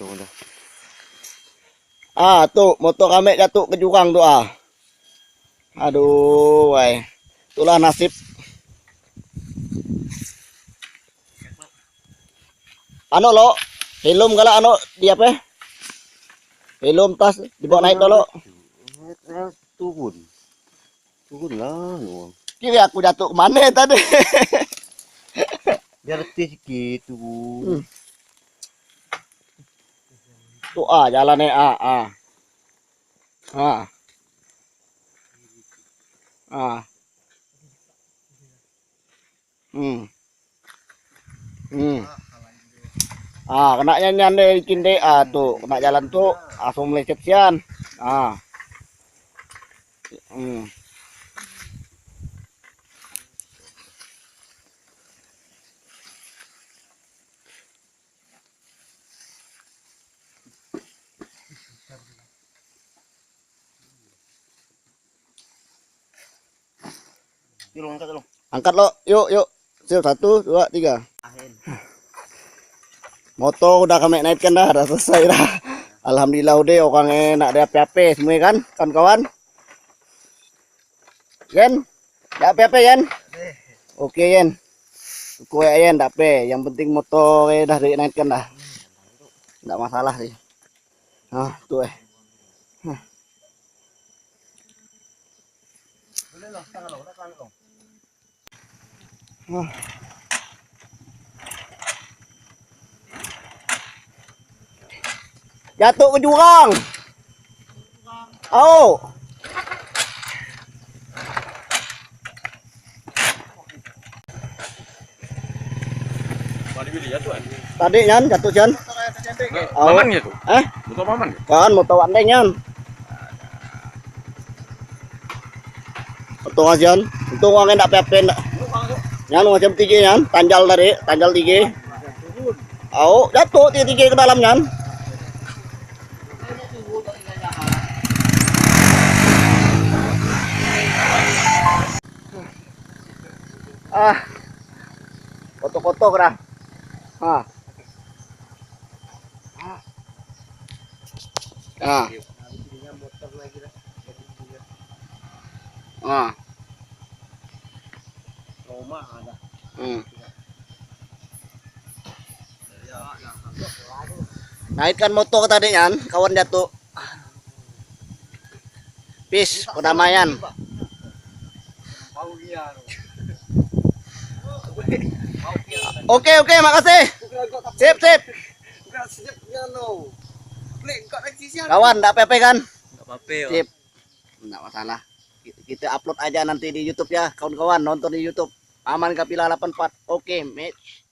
jatuh dah. Tuh motor kami jatuh ke jurang tuh Aduh, wai. Itulah nasib. Lo, helm galak di apa? Helm tas dibawa naik dulu. Turun. Turun lah lu. Kira aku jatuh kemana tadi? Biar letih sikit turun. Tuh jalannya kena nyanyian deh bikin deh tuh kena jalan tuh langsung meleset sian. Angkat lo, yuk. Siap 1, 2, 3. Motor udah kami naikkan dah selesai dah. Alhamdulillah udah orangnya nak ada apa-apa semua kan, kawan-kawan. Yen, ada apa-apa Yen? Oke Yen. Kue Yen, tak apa. Yang penting motor dah dinaikkan dah. Enggak masalah sih. Tuh jatuh ke jurang. Tadi Nyan jatuh Jan. Paman gitu. Motor paman. Kan motor andeng Nyan. Motor Asian. Untung orangnya enggak pepen. Nyan macam 3 Nyan, tanjal 3. Jatuh 3 ke dalam Nyan. Kotor-kotor dah. Naikkan motor tadi Nyan, kawan jatuh. Peace, perdamaian. Oke, makasih. Sip. Kawan, enggak apa-apa kan? Enggak apa-apa. Sip. Enggak masalah. Kita upload aja nanti di YouTube ya, kawan-kawan nonton di YouTube. Aman Kapila 84. Oke, match.